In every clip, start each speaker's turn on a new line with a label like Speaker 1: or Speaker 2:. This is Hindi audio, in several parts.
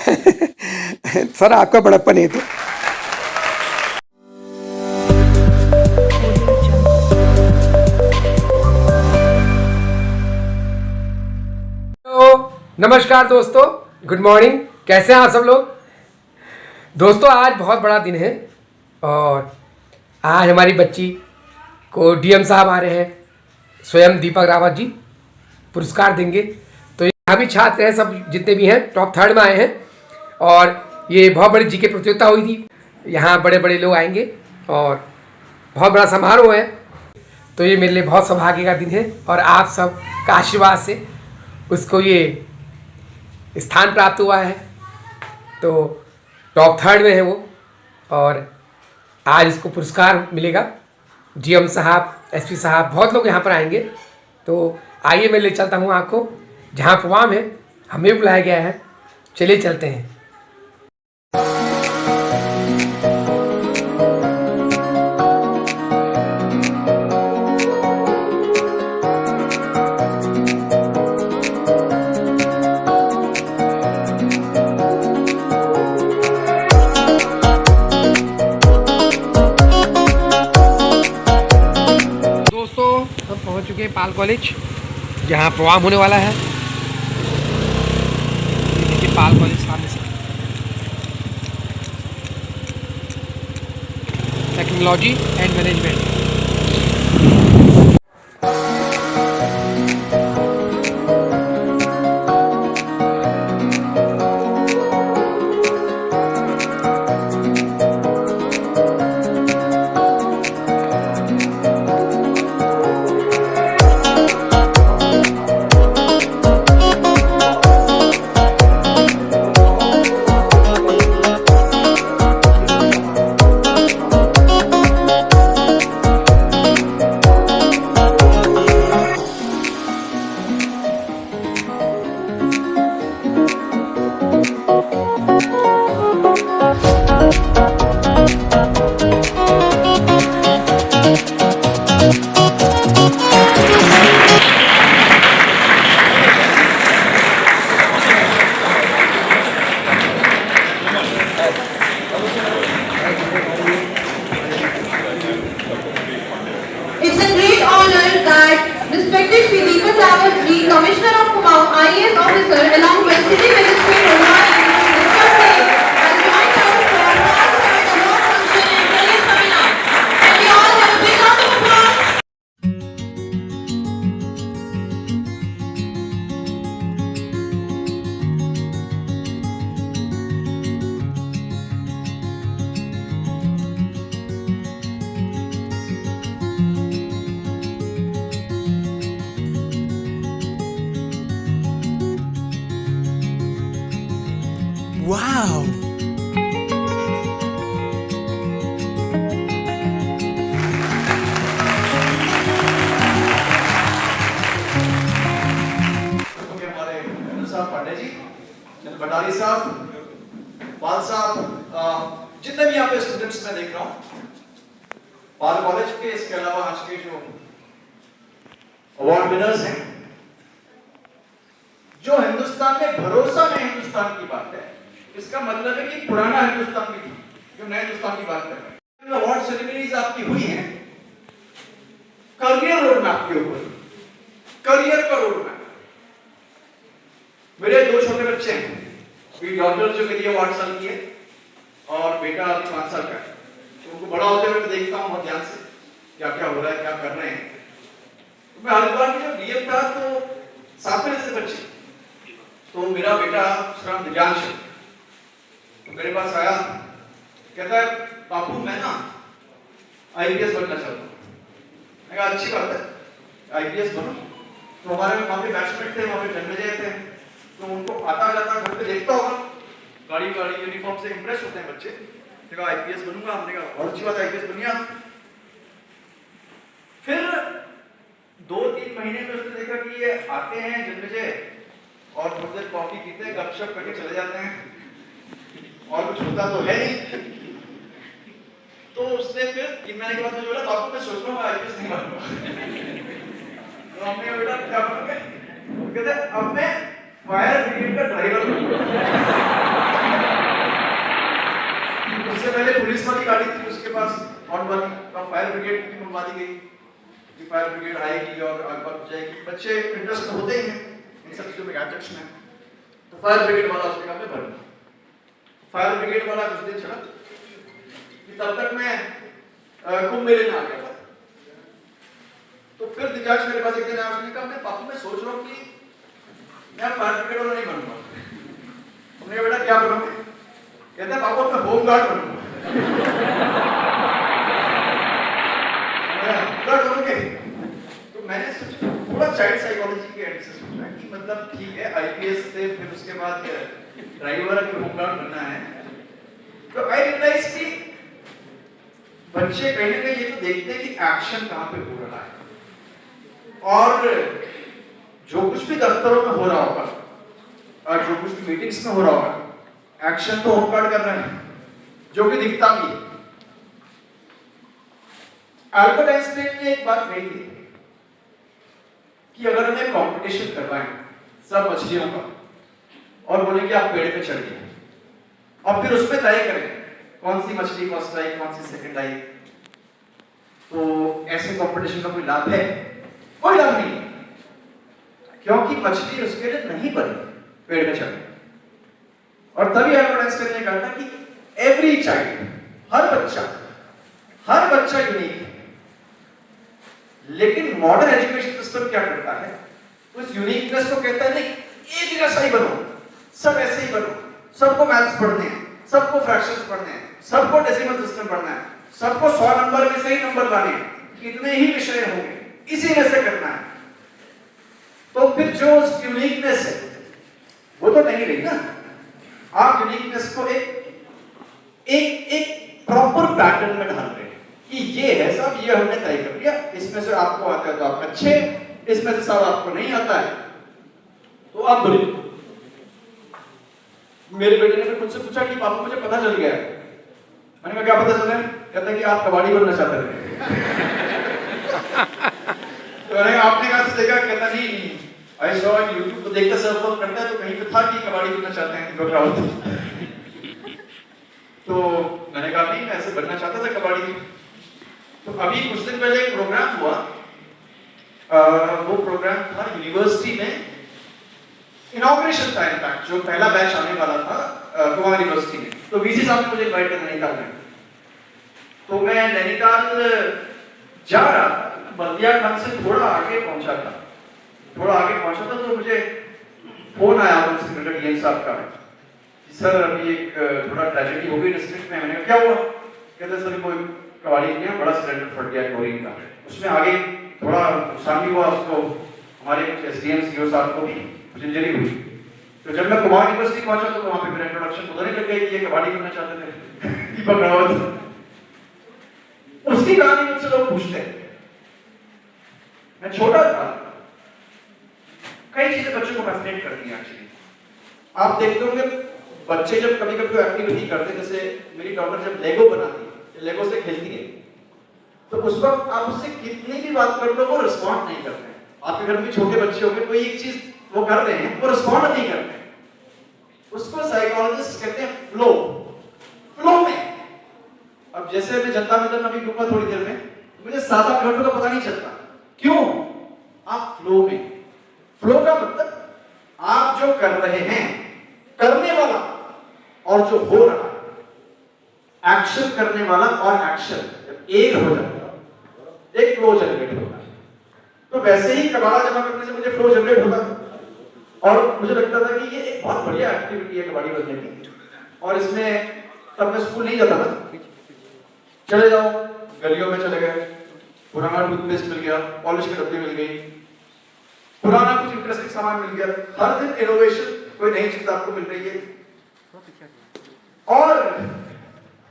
Speaker 1: सर आपका बड़प्पन है तो। नमस्कार दोस्तों, गुड मॉर्निंग। कैसे हैं आप सब लोग? दोस्तों आज बहुत बड़ा दिन है और आज हमारी बच्ची को डीएम साहब आ रहे हैं, स्वयं दीपक रावत जी पुरस्कार देंगे। तो यहाँ भी छात्र हैं, सब जितने भी हैं टॉप 3rd में आए हैं और ये बहुत बड़ी जीके प्रतियोगिता हुई थी। यहाँ बड़े बड़े लोग आएंगे और बहुत बड़ा समारोह है। तो ये मेरे लिए बहुत सौभाग्य का दिन है और आप सब का आशीर्वाद से उसको ये स्थान प्राप्त हुआ है। तो टॉप 3rd में है वो और आज इसको पुरस्कार मिलेगा। जीएम साहब, एसपी साहब, बहुत लोग यहाँ पर आएंगे। तो आइए मैं ले चलता हूँ आपको जहाँ प्रोग्राम है, हमें बुलाया गया है। चलिए चलते हैं। हम पहुंच चुके हैं पाल कॉलेज, जहां प्रोग्राम होने वाला है। देखिए पाल कॉलेज सामने से, technology and management.
Speaker 2: Respected Shri Deepak Rawat Ji, Commissioner of Kumaon, IAS officer, along with City Magistrate Rohan, Mr. Singh, has joined us for our last award function and brilliant seminar. Can we all have a big round of applause?
Speaker 1: Wow,
Speaker 3: हमारे साहब पांडे जी, भंडारी साहब, पाल साहब, जितने भी यहाँ पे स्टूडेंट्स मैं देख रहा हूँ पाल कॉलेज के, इसके अलावा आज के जो अवार्ड विनर्स हैं, जो हिंदुस्तान में भरोसा में हिंदुस्तान की बात है, इसका मतलब है कि पुराना हिंदुस्तान भी था, जो नए हिंदुस्तान की बात कर रहे हैं। अवार्ड सेरेमनीज आपकी हुई हैं, करियर रोड मैप के ऊपर, करियर का रोड मैप। मेरे 2 छोटे बच्चे हैं, मेरी डॉटर जो मेरी 8 साल की है और बेटा 5 साल का है। तो उनको बड़ा होते हुए मैं देखता हूँ बहुत ध्यान से क्या क्या हो रहा है, क्या कर रहे हैं। तो मैं हरिद्वार में जब डीएम था तो साथ में रहते बच्चे, तो मेरा बेटा उसका नाम दिव्यांश है, तो मेरे पास आया, कहता है बापू मैं ना आईपीएस बनना चाहता हूँ। मैं कहा अच्छी बात है, आईपीएस बनो। तो हमारे वहाँ पे बैचमेट थे, वहाँ पे जन्मजय थे, तो उनको आता जाता घर पे देखता होगा, गाड़ी यूनिफॉर्म से इंप्रेस होते हैं बच्चे। देखा आईपीएस बनूंगा, हमने कहा और अच्छी बात है, आईपीएस बनिया। फिर 2-3 महीने में उसने देखा कि ये आते हैं जन्मजय और थोड़ी देर कॉफी पीते हैं, गपशप करके चले जाते हैं और कुछ होता तो है नहीं। तो उसने फिर 3 महीने के बाद मुझे बोला बापू मैं सोच रहा हूँ आईपीएस नहीं बनूंगा। तो हमने बेटा क्या बनोगे? कहते अब मैं फायर ब्रिगेड का ड्राइवर बनूंगा। पास आउट वाली फायर ब्रिगेड की मंगवा दी गई कि फायर ब्रिगेड आएगी और आग बच जाएगी। बच्चे इंटरेस्ट तो होते ही हैं इन सब चीज़ों में, गैजेट्स में। तो फायर ब्रिगेड वाला उसके काम में भर फायर ब्रिगेड वाला कुछ दिन चला कि तब तक मैं कुंभ मेले में आ गया था। तो फिर दिग्गज मेरे पास एक दिन आया, उसने कहा मैं पापा मैं सोच रहा हूँ कि मैं फायर ब्रिगेड वाला नहीं बनूंगा। हमने कहा बेटा क्या बनोगे? कहते हैं पापा मैं होम गार्ड बनूंगा। तो मैंने सोचा थोड़ा चाइल्ड साइकोलॉजी के एंड से सोचा कि मतलब ठीक है आईपीएस से फिर उसके बाद ड्राइवर फिर होम गार्ड बनना है। तो आई रियलाइज कि बच्चे कहीं ना कहीं ये तो देखते हैं कि एक्शन कहाँ पे हो रहा है, और जो कुछ भी दफ्तरों में हो रहा होगा और जो कुछ भी मीटिंग्स में हो रहा होगा, एक्शन तो होम गार्ड कर रहे हैं, जो भी दिखता भी है। अल्बर्ट आइंस्टाइन ने एक बात कही थी कि अगर हमें कंपटीशन करवाएं सब मछलियों का और बोले कि आप पेड़ पे चढ़िए और फिर उसमें तय करें कौन सी मछली फर्स्ट आई कौन सी सेकंड आई, तो ऐसे कंपटीशन का कोई लाभ है? कोई लाभ नहीं, क्योंकि मछली उसके लिए नहीं बनी पेड़ पे चढ़ने। और तभी अल्बर्ट आइंस्टाइन ने कहा था कि एवरी चाइल्ड, हर बच्चा यूनिक है। लेकिन मॉडर्न एजुकेशन सिस्टम क्या करता है, उस यूनिकनेस को कहता है नहीं एक जैसा ही बनो, सब ऐसे ही बनो, सबको मैथ्स पढ़ने हैं, सबको फ्रैक्शंस पढ़ने हैं, सबको डेसिमल सिस्टम पढ़ना है, सबको 100 नंबर में से ही नंबर लाने हैं, कितने ही विषय होंगे इसी में से करना है। तो फिर जो यूनिकनेस है वो तो नहीं रही ना। आप यूनिकनेस को एक प्रॉपर पैटर्न में ढाल रहे हैं कि ये है सब, ये हमने तय कर लिया, इसमें से आपको आता है तो आप अच्छे, इसमें से सब आपको नहीं आता है तो आप बुरे। मेरे बेटे ने फिर मुझसे पूछा कि पापा मुझे पता चल गया है। मैंने कहा क्या पता चला है? कहता कि आप कबाड़ी बनना चाहते थे। तो आपने कहा से देखा? कहता नहीं आई सॉ यूट्यूब को देखते सब लोग करता है तो कहीं पे था कि कबाड़ी बनना चाहते हैं तो क्या होता। तो मैंने कहा नहीं मैं ऐसे बनना चाहता था कबाड़ी। तो अभी कुछ दिन पहले एक प्रोग्राम हुआ, वो प्रोग्राम था यूनिवर्सिटी में, इनॉग्रेशन था इनफैक्ट, जो पहला बैच आने वाला था कुमार यूनिवर्सिटी में। तो वीसी साहब ने मुझे इनवाइट किया नैनीताल में। तो मैं नैनीताल जा रहा था, बल्दिया खान से थोड़ा आगे पहुंचा था तो मुझे फोन आया सेक्रेटरी डीएम साहब का, सर अभी एक थोड़ा ट्रेजेडी हो गई डिस्ट्रिक्ट में। मैंने कहा क्या हुआ? कहते सर कोई कबाड़ी किया, बड़ा सिलेंडर फट गया क्लोरीन का, उसमें आगे थोड़ा नुकसान भी हुआ उसको, हमारे कुछ एसडीएम सीओ साहब को भी कुछ इंजरी हुई। तो जब मैं कुमार यूनिवर्सिटी पहुंचा तो वहां पे मेरा इंट्रोडक्शन उधर ही लग गई कि ये कबाड़ी करना चाहते थे दीपक रावत। उसकी कहानी मुझसे लोग पूछते हैं। मैं छोटा था, कई चीजें बच्चों को फैसिनेट करती हैं एक्चुअली। आप देखते होंगे बच्चे जब कभी कभी एक्टिविटी करते, जैसे मेरी डॉटर जब लेगो बनाती है, लेगो से खेलती है, तो उस वक्त आप उससे कितनी भी बात कर लो वो रिस्पॉन्ड नहीं करते हैं। आपके घर में छोटे बच्चे होंगे, कोई एक चीज वो कर रहे हैं, वो रिस्पॉन्ड नहीं करते हैं। उसको साइकोलॉजिस्ट कहते हैं फ्लो में। अब जैसे मैं जनता मिलन अभी लूंगा थोड़ी देर में, मुझे 7-8 घंटों का पता नहीं चलता। क्यों? आप फ्लो में। फ्लो का मतलब आप जो कर रहे हैं, करने वाला और जो हो रहा है, एक्शन करने वाला और एक्शन एक हो जाता है, एक फ्लो जनरेट होता है। तो वैसे ही कबाड़ा जमा करने से मुझे फ्लो जनरेट होता था और मुझे लगता था कि ये एक बहुत बढ़िया एक्टिविटी है कबाड़ी बनने की। और इसमें तब मैं स्कूल नहीं जाता था, चले जाओ गलियों में चले गए, पुराना टूथपेस्ट मिल गया, पॉलिश की डब्बी मिल गई, पुराना कुछ इंटरेस्टिंग सामान मिल गया, हर दिन इनोवेशन, कोई नई चीज आपको मिल रही है। और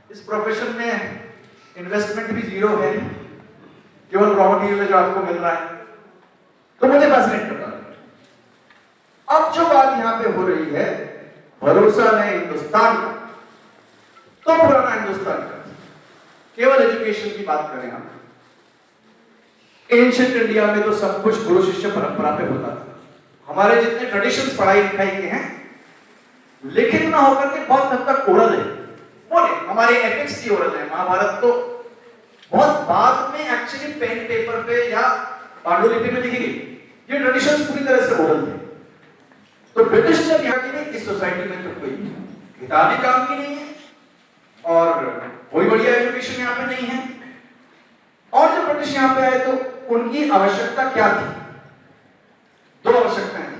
Speaker 3: इस प्रोफेशन में इन्वेस्टमेंट भी जीरो है, केवल रॉ मटेरियल जो आपको मिल रहा है, तो मुझे फैसिनेट करता है। अब जो बात यहां पे हो रही है, भरोसा नहीं हिंदुस्तान का तो पुराना हिंदुस्तान का, केवल एजुकेशन की बात करें हम, एंशिएंट इंडिया में तो सब कुछ गुरु शिष्य परंपरा पे होता था। हमारे जितने ट्रेडिशंस पढ़ाई लिखाई के हैं, लिखित ना होकर के बहुत हद तक ओरल है, बोले हमारे एपिक्स की ओरल है। महाभारत तो बहुत बाद में एक्चुअली पेन पेपर पे या पांडुलिपि में लिखी गई। ये ट्रेडिशंस पूरी तरह से ओरल थे। तो ब्रिटिश जब यहाँ की नहीं, इस सोसाइटी में तो कोई किताबी काम की नहीं है और कोई बढ़िया एजुकेशन यहाँ पे नहीं है। और जब ब्रिटिश यहाँ पे आए तो उनकी आवश्यकता क्या थी? दो आवश्यकताएं थी।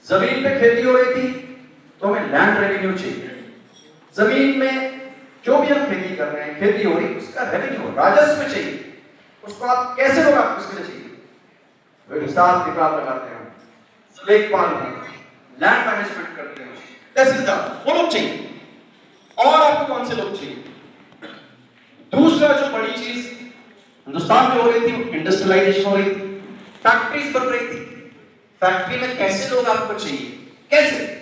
Speaker 3: जमीन पे खेती हो रही थी तो हमें लैंड रेवेन्यू चाहिए। जमीन में जो भी हम खेती कर रहे हैं, खेती हो रही, उसका रेवेन्यू, राजस्व चाहिए। उसको आप कैसे लोग आपको उसके लिए चाहिए? वो हिसाब किताब लगाते हैं, लेखपाल हैं, लैंड मैनेजमेंट करते हैं, तहसीलदार, वो लोग चाहिए। और आपको कौन से लोग चाहिए? दूसरा जो बड़ी चीज हिंदुस्तान में हो रही थी, इंडस्ट्रियलाइजेशन हो रही थी, फैक्ट्रीज बन रही थी। फैक्ट्री में कैसे लोग आपको चाहिए? कैसे?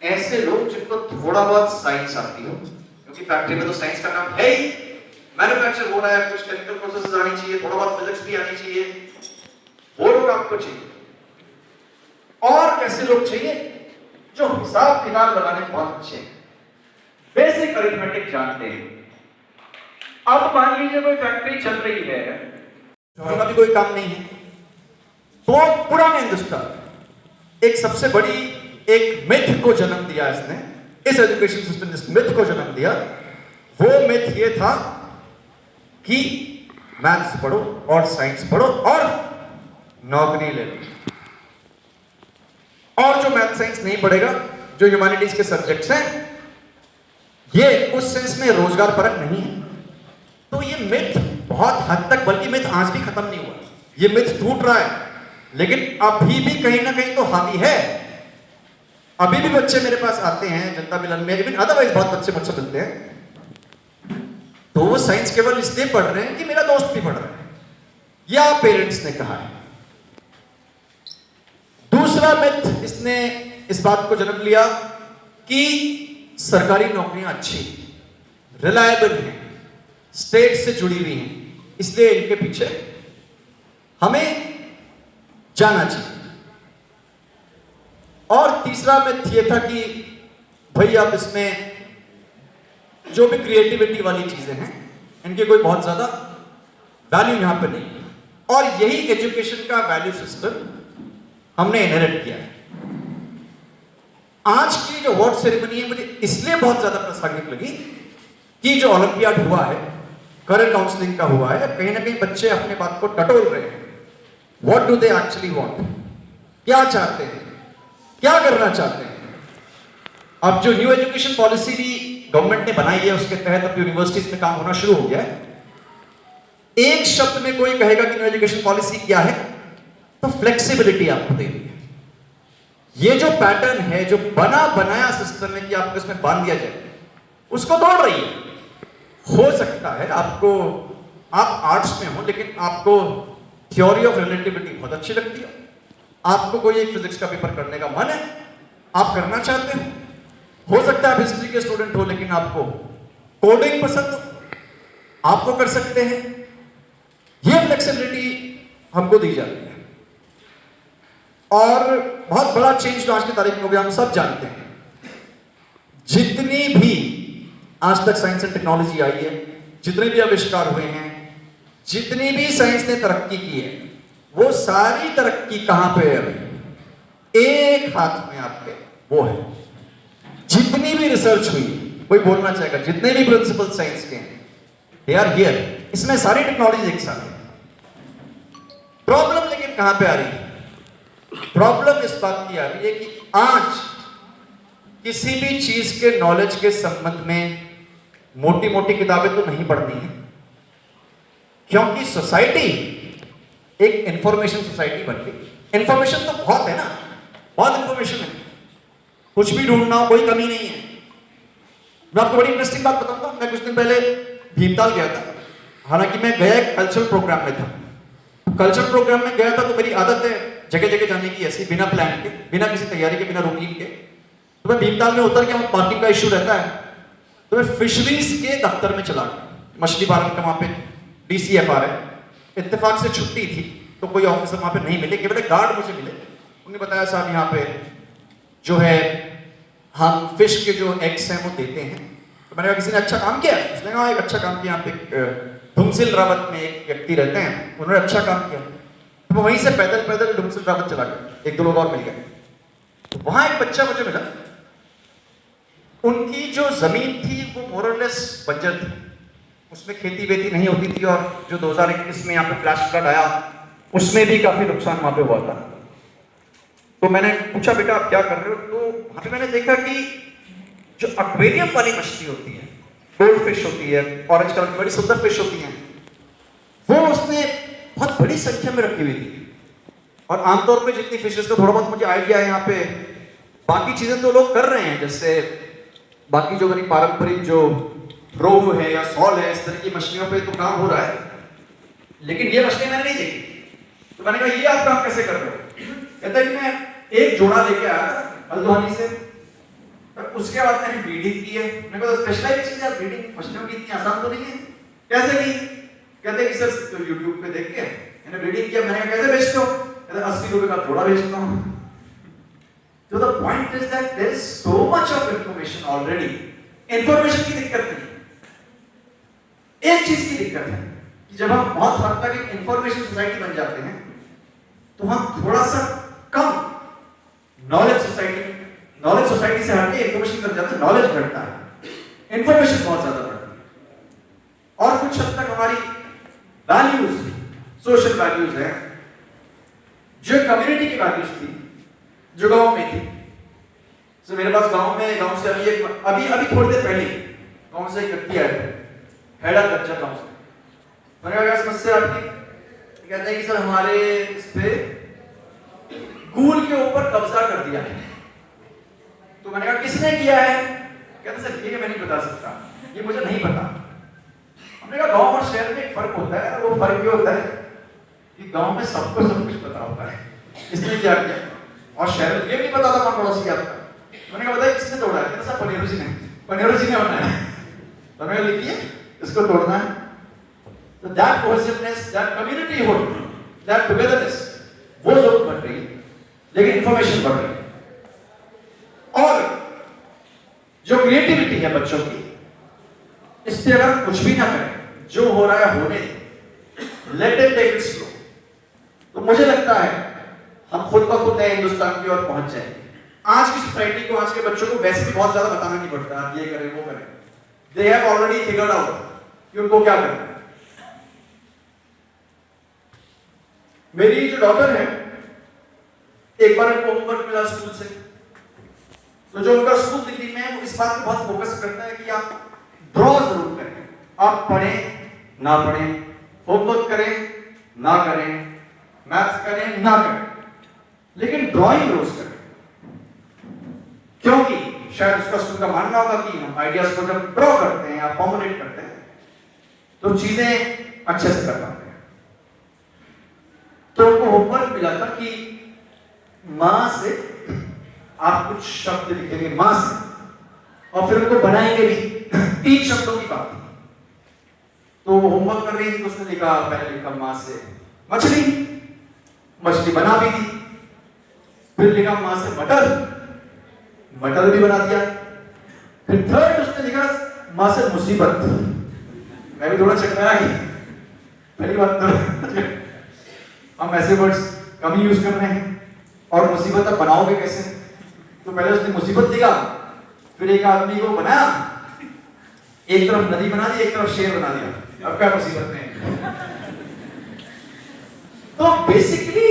Speaker 3: ऐसे लोग जिनको थोड़ा बहुत साइंस आती हो, क्योंकि फैक्ट्री में तो साइंस का काम है ही। मैन्युफैक्चर हो रहा है, कुछ केमिकल प्रोसेसेस आनी चाहिए, थोड़ा बहुत फिजिक्स भी आनी चाहिए, वो लोग आपको चाहिए। और कैसे लोग चाहिए? जो हिसाब किताब लगाने में बहुत अच्छे हैं, बेसिक अरिथमेटिक जानते हैं। अब मान लीजिए कोई फैक्ट्री चल रही है, का भी कोई काम नहीं है, तो पुराने हिंदुस्तान एक सबसे बड़ी एक मिथ को जन्म दिया इसने, इस एजुकेशन सिस्टम ने इस मिथ को जन्म दिया। वो मिथ ये था कि मैथ्स पढ़ो और साइंस पढ़ो और नौकरी ले लो। और जो मैथ साइंस नहीं पढ़ेगा, जो ह्यूमैनिटीज के सब्जेक्ट्स हैं, ये उस सेंस में रोजगार परक नहीं है। तो ये मिथ बहुत हद तक, बल्कि मिथ आज भी खत्म नहीं हुआ, ये मिथ टूट रहा है, लेकिन अभी भी कहीं ना कहीं तो हावी है। अभी भी बच्चे मेरे पास आते हैं जनता मिलन में, लेकिन अदरवाइज बहुत बच्चे मुझसे मिलते हैं, तो वो साइंस केवल इसलिए पढ़ रहे हैं कि मेरा दोस्त भी पढ़ रहा है या पेरेंट्स ने कहा है। दूसरा मिथ इसने इस बात को जन्म लिया कि सरकारी नौकरियां अच्छी, रिलायबल हैं, स्टेट से जुड़ी हुई हैं, इसलिए इनके पीछे हमें जाना चाहिए। और तीसरा मिथ ये था कि भाई आप इसमें जो भी क्रिएटिविटी वाली चीजें हैं, इनकी कोई बहुत ज्यादा वैल्यू यहां पर नहीं है। और यही एजुकेशन का वैल्यू सिस्टम हमने इनहेरिट किया है। आज की जो अवार्ड सेरेमनी है मुझे इसलिए बहुत ज्यादा प्रासंगिक लगी कि जो ओलंपियाड हुआ है, करियर काउंसलिंग का हुआ है, कहीं ना कहीं बच्चे अपने बात को टटोल रहे हैं। What do they actually want? क्या चाहते हैं, क्या करना चाहते हैं? अब जो न्यू एजुकेशन पॉलिसी भी गवर्नमेंट ने बनाई है, उसके तहत अब यूनिवर्सिटीज में काम होना शुरू हो गया है। एक शब्द में कोई कहेगा कि न्यू एजुकेशन पॉलिसी क्या है, तो फ्लेक्सिबिलिटी आपको दे रही है। ये जो पैटर्न है, जो बना बनाया सिस्टम है कि आपको इसमें बांध दिया जाए, उसको तोड़ रही है। हो सकता है आपको, आप आर्ट्स में हो लेकिन आपको थ्योरी ऑफ रिलेटिविटी बहुत अच्छी लगती है, आपको कोई एक फिजिक्स का पेपर करने का मन है, आप करना चाहते हो सकता है आप हिस्ट्री के स्टूडेंट हो लेकिन आपको कोडिंग पसंद हो, आपको कर सकते हैं। ये फ्लेक्सिबिलिटी हमको दी जाती है। और बहुत बड़ा चेंज जो आज की तारीख में हो गया, हम सब जानते हैं, जितनी भी आज तक साइंस एंड टेक्नोलॉजी आई है, जितने भी आविष्कार हुए हैं, जितनी भी साइंस ने तरक्की की है, वो सारी तरक्की कहां पे है? अभी एक हाथ में आपके वो है। जितनी भी रिसर्च हुई, कोई बोलना चाहेगा, जितने भी प्रिंसिपल साइंस के हैं, दे आर हियर। इसमें सारी टेक्नोलॉजी एक साथ है। प्रॉब्लम लेकिन कहां पे आ रही है? प्रॉब्लम इस बात की आ रही है कि आज किसी भी चीज के नॉलेज के संबंध में मोटी मोटी किताबें तो नहीं पढ़नी है, क्योंकि सोसाइटी एक इंफॉर्मेशन सोसाइटी बन गई। इंफॉर्मेशन तो बहुत है ना, बहुत इंफॉर्मेशन है, कुछ भी ढूंढना हो, कोई कमी नहीं है। मैं आपको बड़ी इंटरेस्टिंग बात बताऊंगा। मैं कुछ दिन पहले भीमताल गया था, हालांकि मैं गया एक कल्चरल प्रोग्राम में था। कल्चरल प्रोग्राम में गया था तो मेरी आदत है जगह जगह जाने की, ऐसी बिना प्लान के, बिना किसी तैयारी के, बिना रूटीन के। तो मैं भीमताल में उतर के, वहां पार्किंग का इश्यू रहता है, तो मैं फिशरीज के दफ्तर में चला गया। मछली पालन का वहां पे DCFR है। इत्तेफाक से छुट्टी थी तो कोई ऑफिसर वहां पे नहीं मिले, केवल एक गार्ड मुझे मिले। उन्होंने बताया साहब यहाँ पे जो है हम फिश के जो एग्स हैं वो देते हैं, तो मैंने कहा किसी ने अच्छा काम किया? उसने कहा एक अच्छा काम किया, यहाँ पे धुमसिल रावत में एक व्यक्ति रहते हैं, उन्होंने अच्छा काम किया। तो वहीं से पैदल पैदल धुमसिल रावत चला गया, एक दो लोग और मिल गए। तो वहां एक बच्चा मुझे मिला, उनकी जो जमीन थी वो मोरलेस बंजर थी, उसमें खेती वेती नहीं होती थी, और जो 2021 में यहाँ पे फ्लैश फ्लड आया उसमें भी काफी नुकसान वहां पे हुआ था। तो मैंने पूछा बेटा आप क्या कर रहे हो? तो वहां पे मैंने देखा कि जो एक्वेरियम वाली मछली होती है, गोल्ड फिश होती है, ऑरेंज कलर की बड़ी सुंदर फिश होती है, वो उसने बहुत बड़ी संख्या में रखी हुई थी। और आमतौर पे जितनी फिशेस का थोड़ा बहुत मुझे आइडिया है यहाँ पे, बाकी चीजें तो लोग कर रहे हैं, जैसे बाकी जो मेरी पारंपरिक जो रोहू है या सॉल है, इस तरह की मछलियों पे तो काम हो रहा है, लेकिन ये मछली मैंने नहीं देखी। तो मैंने कहा ये आप काम कैसे कर रहे हो? कहता है कि मैं एक जोड़ा लेके आया हल्द्वानी से, उसके बाद मैंने ब्रीडिंग की है। मैंने कहा स्पेशलाइज चीज है ब्रीडिंग, मछलियों की इतनी आसान तो नहीं है। कैसे की? कहते कि सर तो यूट्यूब पे देख के मैंने ब्रीडिंग किया। मैंने कहा कैसे बेचते हो? कहते 80 रुपए का जोड़ा बेचता हूँ। तो the point is that there is so much of information already. Information की दिक्कत नहीं, एक चीज की दिक्कत है कि जब हम बहुत हद तक एक इंफॉर्मेशन सोसाइटी बन जाते हैं तो हम थोड़ा सा कम नॉलेज सोसाइटी से हटके इंफॉर्मेशन कर जाते हैं, नॉलेज बढ़ता है, इंफॉर्मेशन बहुत ज्यादा बढ़ती है। और कुछ हद तक हमारी वैल्यूज, सोशल वैल्यूज है, जो कम्युनिटी की वैल्यूज थी, जो गांव में थी। तो मेरे पास गांव से अभी थोड़ी देर पहले गांव से एक व्यक्ति आए थे, हेडा कच्चा गांव से। मैंने कहा क्या समस्या आपकी? कहते हैं कि सर हमारे इस पे स्कूल के ऊपर कब्जा कर दिया है। तो मैंने कहा किसने किया है? कहते सर ये मैं नहीं बता सकता, ये मुझे नहीं पता। हमने कहा गांव और शहर में एक फर्क होता है, वो फर्क ये होता है कि गांव में सबको सब कुछ पता होता है किसने क्या किया, और शहर में ये भी नहीं पता था कौन पड़ोसी आपका। मैंने कहा बताइए किसने तोड़ा है? कहते सर पनेरू जी ने बनाया है। तो मैंने लिखिए इसको तोड़ना है। तो that cohesiveness, that communityhood, that togetherness, वो जरूर बढ़ रही है, लेकिन इंफॉर्मेशन बढ़ रही है। और जो क्रिएटिविटी है बच्चों की, इस पे अगर कुछ भी ना करें, जो हो रहा है होने, let it take its flow, तो मुझे लगता है हम खुद ब खुद नए हिंदुस्तान की ओर पहुंच जाएंगे। आज की सोसाइटी को, आज के बच्चों को वैसे भी बहुत ज्यादा बताना नहीं पड़ता, आप ये करें वो करें, they have already figured out कि उनको क्या करना है। मेरी जो डॉटर है, एक बार उनको होमवर्क मिला स्कूल से, तो जो उनका स्कूल दिल्ली में है वो इस बात पे बहुत फोकस करता है कि आप ड्रॉ जरूर करें, आप पढ़ें ना पढ़ें, होमवर्क करें ना करें, मैथ्स करें ना करें, लेकिन ड्राइंग रोज करें। क्योंकि शायद उसका स्कूल का मानना होगा कि हम आइडियाज को जब ड्रॉ करते हैं या फॉर्मुलेट करते हैं तो चीजें अच्छे से कर पाते हैं। तो उनको होमवर्क मिला था कि मां से आप कुछ शब्द लिखेंगे, मां से, और फिर उनको बनाएंगे भी। 3 शब्दों की बात थी। तो वो होमवर्क कर रही थी, तो उसने लिखा, पहले लिखा मां से मछली, मछली बना भी दी, फिर लिखा मां से मटर, मटर भी बना दिया, फिर थर्ड उसने लिखा मां से मुसीबत। मैं भी थोड़ा चकरा गया, पहली बात तो हम ऐसे वर्ड्स कम ही यूज कर रहे हैं, और मुसीबत अब बनाओगे कैसे? तो पहले उसने मुसीबत लिखा, फिर एक आदमी को बनाया, एक तरफ नदी बना दी, एक तरफ शेर बना दिया, अब क्या मुसीबत नहीं। तो बेसिकली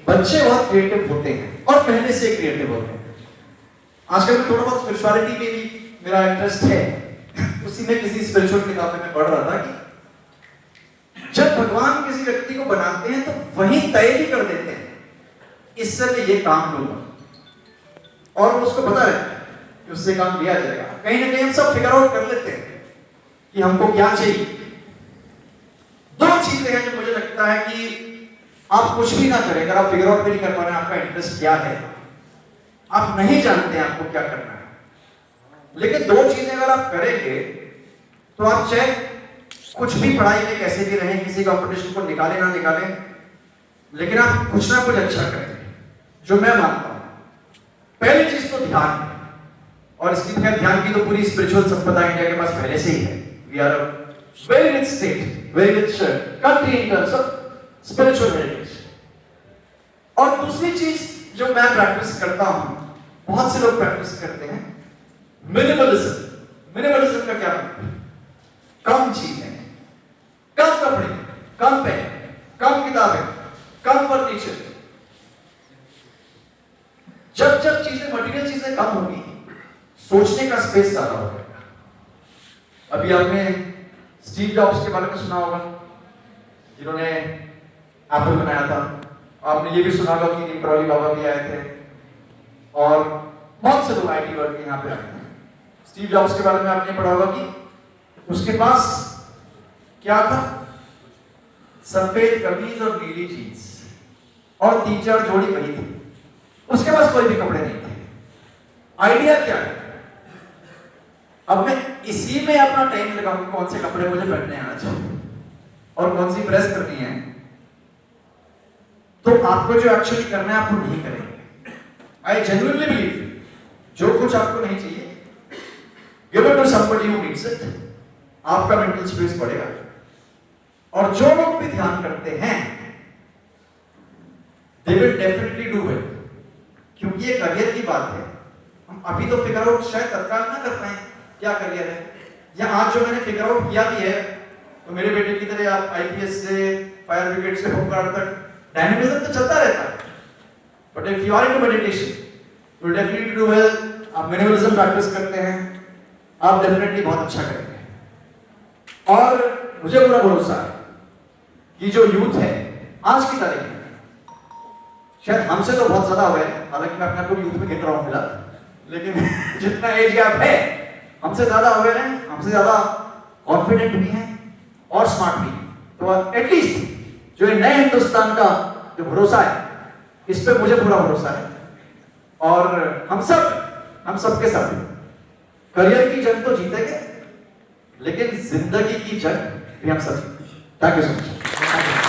Speaker 3: बच्चे बहुत क्रिएटिव होते हैं, और पहले से क्रिएटिव होते हैं। आजकल मैं थोड़ा बहुत स्पिरिचुअलिटी में भी मेरा इंटरेस्ट है, उसी में किसी स्पिरिचुअल किताब में पढ़ रहा था कि जब भगवान किसी व्यक्ति को बनाते हैं तो वही तय भी कर देते हैं इससे मैं ये काम लूंगा, और उसको पता है कि उससे काम लिया जाएगा। कहीं ना कहीं हम सब फिगर आउट कर लेते हैं कि हमको क्या चाहिए। 2 चीजें हैं जो मुझे लगता है कि आप कुछ भी ना करें, अगर आप फिगर आउट भी नहीं कर पा रहे हैं आपका इंटरेस्ट क्या है, आप नहीं जानते हैं आपको क्या करना है, लेकिन 2 चीजें अगर आप करेंगे तो आप चाहे कुछ भी पढ़ाई में कैसे भी रहें, किसी कंपटीशन को निकाले ना निकालें, लेकिन आप कुछ ना कुछ अच्छा करें, जो मैं मानता हूं। पहली चीज तो ध्यान है। और इसकी खैर ध्यान की तो पूरी स्पिरिचुअल संपदा इंडिया के पास पहले से ही है। We are a very rich state, very rich country in terms of spiritual heritage. और दूसरी चीज जो मैं प्रैक्टिस करता हूं, बहुत से लोग प्रैक्टिस करते हैं, मिनिमलिज्म। मिनिमलिज्म का क्या मतलब? कम चीजें, कम कपड़े, कम पेन, कम किताबें, कम फर्नीचर। जब जब चीजें, मटेरियल चीजें कम होगी, सोचने का स्पेस ज्यादा हो जाएगा। अभी आपने स्टीव जॉब्स के बारे में सुना होगा, जिन्होंने एप्पल बनाया था। आपने ये भी सुना होगा कि नीम करौली बाबा भी आए थे, और बहुत से लोग आईटी वर्ल्ड के यहाँ पे आए थे। स्टीव जॉब्स के बारे में आपने पढ़ा होगा कि उसके पास क्या था? सफेद कमीज और नीली जीन्स और 3-4 जोड़ी वही थी। उसके पास कोई भी कपड़े नहीं थे। आइडिया क्या है? अब मैं इसी में अपना टाइम लगाऊंगा, कौन से कपड़े मुझे पहनने हैं आज और कौन सी प्रेस करनी है, तो आपको जो एक्चुअली करना है आप वो नहीं करेंगे। आई जेन्युइनली बिलीव जो कुछ आपको नहीं चाहिए, give it to somebody who needs it. आपका मेंटल स्पेस बढ़ेगा। और जो लोग भी ध्यान करते हैं, they will definitely do it, क्योंकि ये करियर की बात है। हम अभी तो फिगर आउट शायद तत्काल ना कर पाए क्या करियर है, या आज जो मैंने फिगर आउट किया भी है, तो मेरे बेटे की तरह आप आईपीएस से, फायर ब्रिगेड से होमगार्ड तक डायनेमिज्म तो चलता रहता है। But if you are into meditation, you will definitely do well. आप मिनिमलिज्म प्रैक्टिस करते हैं, आप डेफिनेटली बहुत अच्छा करेंगे। और मुझे पूरा भरोसा है कि जो यूथ है आज की तारीख में, शायद हमसे तो बहुत ज्यादा हुए हैं, हालांकि मैं अपने आप को यूथ में गिन रहा हूं फिलहाल, लेकिन जितना एज गैप है हमसे ज्यादा हुए हैं, हमसे ज्यादा कॉन्फिडेंट भी हैं और स्मार्ट भी हैं। तो एटलीस्ट जो नए हिंदुस्तान का जो भरोसा है, इस पे मुझे पूरा भरोसा है। और हम सब के सब करियर की जंग तो जीतेंगे, लेकिन जिंदगी की जंग भी हम सब जीतेंगे। Thank you so much.